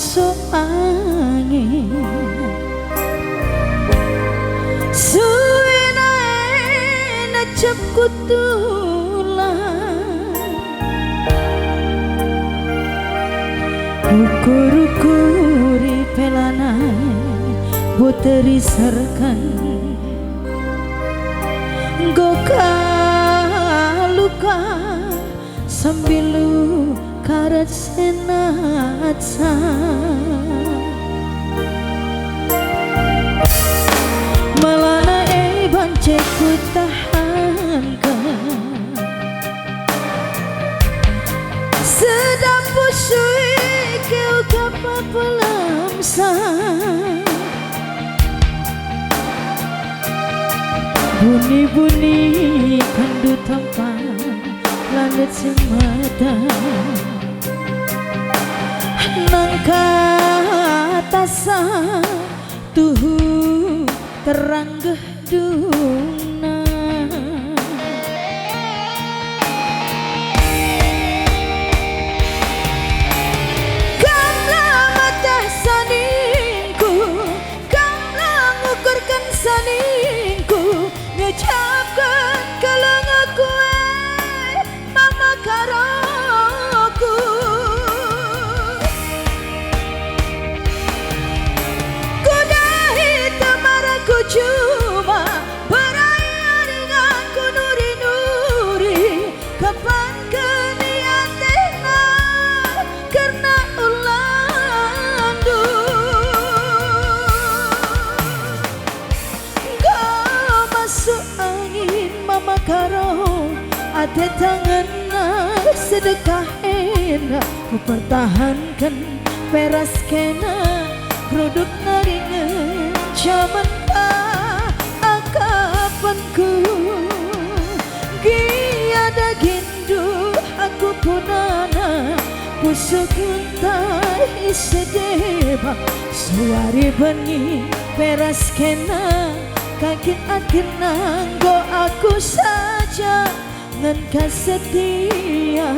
masuk angin suwena necep kutulan ukur-ukuri pelanai buteri serkan goka luka sambil lu karet senatsa malana bancek ku tahankan sedap pusui kau kapa pelamsan bunyi-bunyi kandu tampan langit semada nangka tasa tuhu terang geduna kamlah mata saningku kamlah ngukurkan saningku ngecapkan kalau ngakue mama karoku kudahi temaraku cuma beraya denganku nuri-nuri kapan keniatena karena ulandu gak masuk angin mama karo ada tangan sedekah enak ku pertahankan peras kena produk naringan zaman akapanku giada gindu aku punana pusuk untai sedeba suari bengi peras kena kaget akhirnya go aku saja ngan setia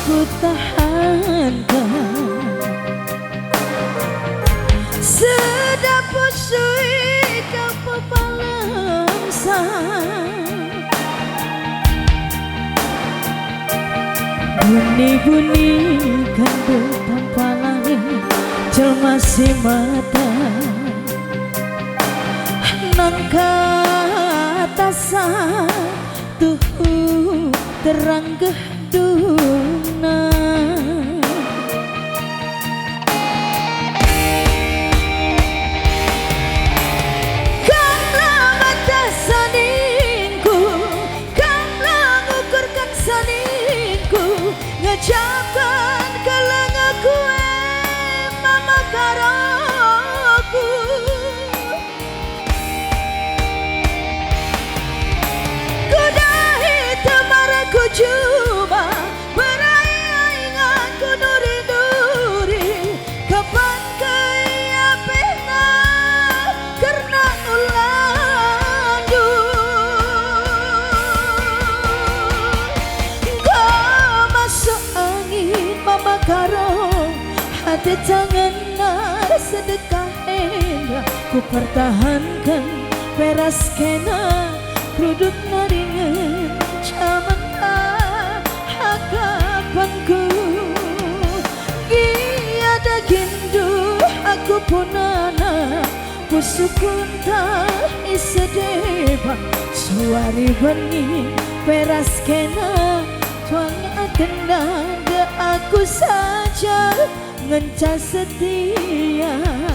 ku tahankan sedap pusui kau pepalamsan bunyi-bunyi kandu tanpa langit jelma si mata nangka tasa tuhu terang geduna kamlah mata saningku kamlah ngukurkan saningku ngecapkan kalau ngakue mama karoku kudahi temaraku cuma beraya ingatku nuri-nuri kapan kaya pena karena ulandu gak masuk angin mama karo hati tangan sedekah enak ku pertahankan peras kena produk naringan zaman hakapanku giada gindu aku punana pusuk unta isedeba suari bengi peras kena tuang akan nada aku saja ngencas setia